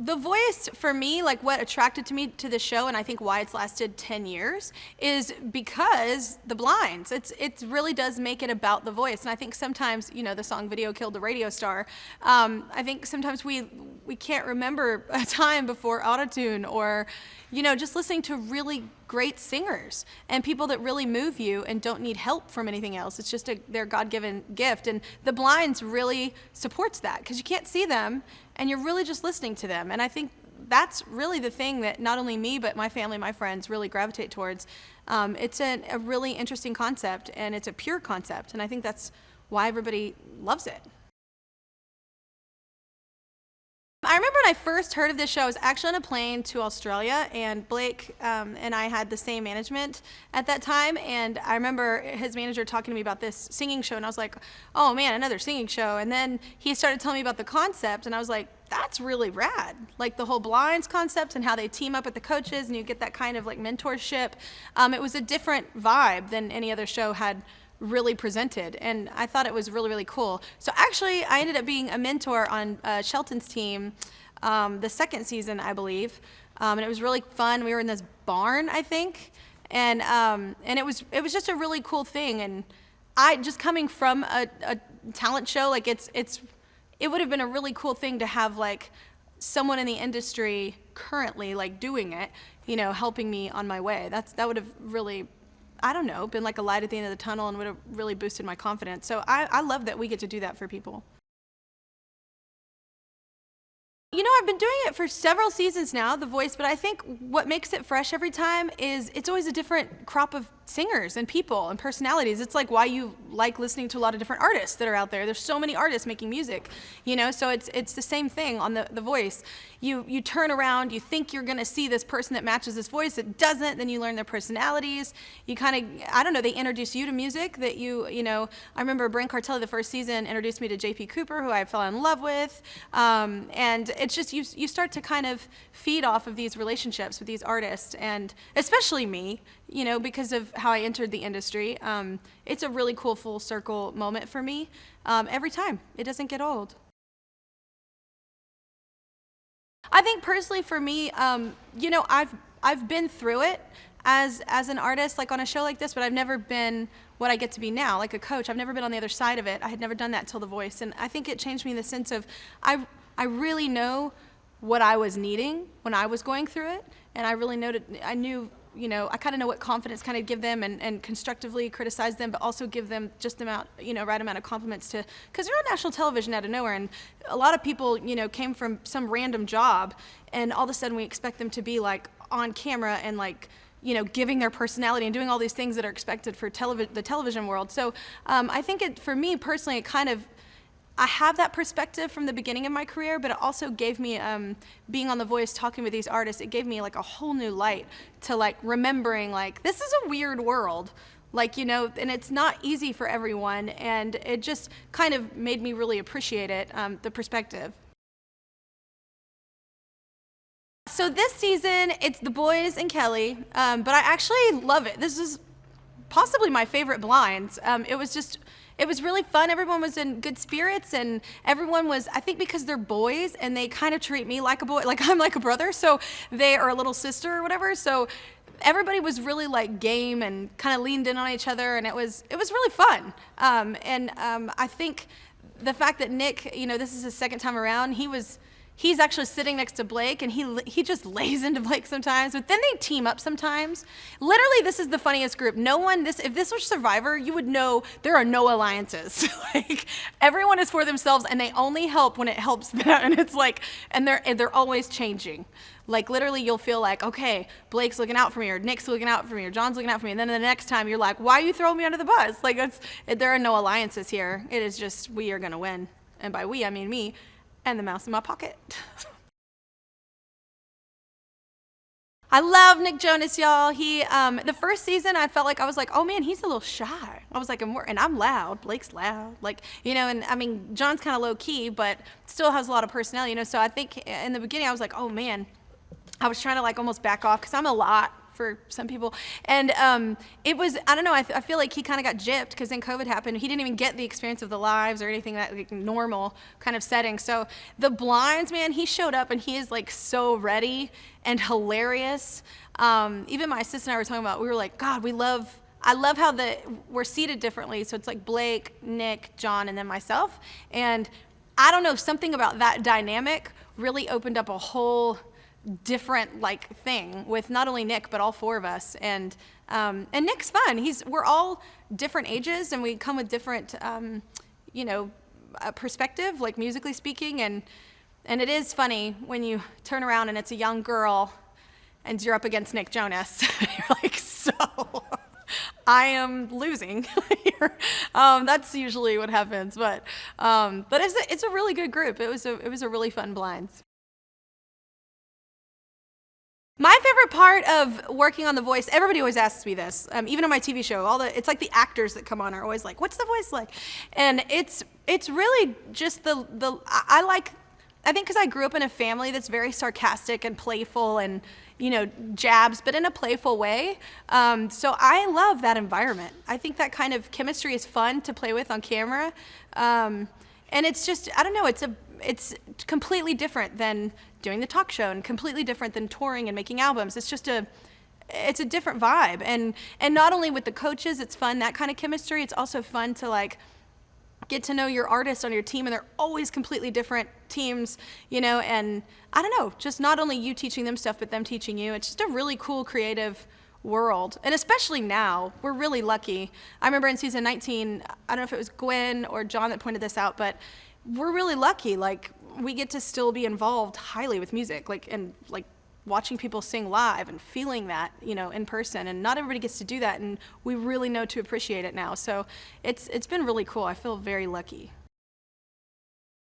The Voice, for me, like what attracted to me to the show, and I think why it's lasted 10 years, is because the blinds. It really does make it about the voice. And I think sometimes, the song Video Killed the Radio Star. I think sometimes we can't remember a time before autotune or, just listening to really great singers and people that really move you and don't need help from anything else. It's just their God-given gift. And the blinds really supports that because you can't see them and you're really just listening to them. And I think that's really the thing that not only me, but my family, my friends really gravitate towards. It's a really interesting concept, and it's a pure concept. And I think that's why everybody loves it. I remember when I first heard of this show, I was actually on a plane to Australia, and Blake and I had the same management at that time, and I remember his manager talking to me about this singing show, and I was like, oh man, another singing show. And then he started telling me about the concept, and I was like, that's really rad. Like the whole blinds concept and how they team up with the coaches, and you get that kind of like mentorship. It was a different vibe than any other show had really presented, and I thought it was really, really cool. So actually, I ended up being a mentor on Shelton's team the second season, I believe, and it was really fun. We were in this barn, I think, and it was just a really cool thing. And I just coming from a talent show, like it would have been a really cool thing to have like someone in the industry currently like doing it, helping me on my way. That would have really, I don't know, been like a light at the end of the tunnel and would have really boosted my confidence. So I love that we get to do that for people. I've been doing it for several seasons now, The Voice, but I think what makes it fresh every time is it's always a different crop of singers and people and personalities. It's like why you like listening to a lot of different artists that are out there. There's so many artists making music, so it's the same thing on The Voice. You turn around, you think you're gonna see this person that matches this voice, it doesn't, then you learn their personalities. You kind of, I don't know, they introduce you to music that I remember Brent Cartelli the first season introduced me to J.P. Cooper, who I fell in love with, and it's just, you start to kind of feed off of these relationships with these artists, and especially me, because of how I entered the industry. It's a really cool full circle moment for me every time. It doesn't get old. I think personally for me, I've been through it as an artist, like on a show like this, but I've never been what I get to be now, like a coach. I've never been on the other side of it. I had never done that till The Voice, and I think it changed me in the sense of I really know what I was needing when I was going through it, and I really knew, I kind of know what confidence kind of give them and constructively criticize them, but also give them just the amount, right amount of compliments because they're on national television out of nowhere, and a lot of people, came from some random job, and all of a sudden we expect them to be like on camera and like, giving their personality and doing all these things that are expected for the television world. So I think for me personally, I have that perspective from the beginning of my career, but it also gave me, being on The Voice, talking with these artists, it gave me like a whole new light to like remembering like, this is a weird world, like, and it's not easy for everyone, and it just kind of made me really appreciate it, the perspective. So this season, it's the boys and Kelly, but I actually love it. This is possibly my favorite blinds. It was really fun. Everyone was in good spirits, and everyone was, I think because they're boys and they kind of treat me like a boy, like I'm like a brother, so they are a little sister or whatever. So everybody was really like game and kind of leaned in on each other, and it was really fun. I think the fact that Nick, this is his second time around, he's actually sitting next to Blake, and he just lays into Blake sometimes, but then they team up sometimes. Literally, this is the funniest group. If this was Survivor, you would know there are no alliances. Like, everyone is for themselves, and they only help when it helps them, and it's like, and they're always changing. Like, literally, you'll feel like, okay, Blake's looking out for me, or Nick's looking out for me, or John's looking out for me, and then the next time you're like, why are you throwing me under the bus? Like, there are no alliances here. It is just, we are gonna win. And by we, I mean me. And the mouse in my pocket. I love Nick Jonas, y'all. He, the first season, I felt like, I was like, oh man, he's a little shy. I was like, and I'm loud. Blake's loud. Like, and I mean, John's kind of low key, but still has a lot of personality, So I think in the beginning, I was like, oh man, I was trying to like almost back off because I'm a lot for some people. And it was, I don't know, I feel like he kind of got gypped because then COVID happened. He didn't even get the experience of the lives or anything that like normal kind of setting. So the blinds, man, he showed up and he is like so ready and hilarious. Even my assistant and I were talking about, we were like, God, I love how we're seated differently. So it's like Blake, Nick, John, and then myself. And I don't know, something about that dynamic really opened up a whole different like thing with not only Nick, but all four of us. And Nick's fun. We're all different ages and we come with different, perspective, like musically speaking. And it is funny when you turn around and it's a young girl and you're up against Nick Jonas. You're like, so I am losing here. That's usually what happens, but it's a really good group. It was a really fun blinds. My favorite part of working on The Voice, everybody always asks me this, even on my TV show, it's like the actors that come on are always like, what's the voice like? And it's really just I think because I grew up in a family that's very sarcastic and playful and, jabs, but in a playful way. So I love that environment. I think that kind of chemistry is fun to play with on camera. And it's just, I don't know, it's completely different than doing the talk show and completely different than touring and making albums. It's just it's a different vibe. And not only with the coaches, it's fun, that kind of chemistry. It's also fun to like get to know your artists on your team, and they're always completely different teams, and I don't know, just not only you teaching them stuff, but them teaching you. It's just a really cool, creative world. And especially now, we're really lucky. I remember in season 19, I don't know if it was Gwen or John that pointed this out, but we're really lucky. Like, we get to still be involved highly with music, and watching people sing live and feeling that, in person. And not everybody gets to do that, and we really know to appreciate it now. So it's been really cool. I feel very lucky.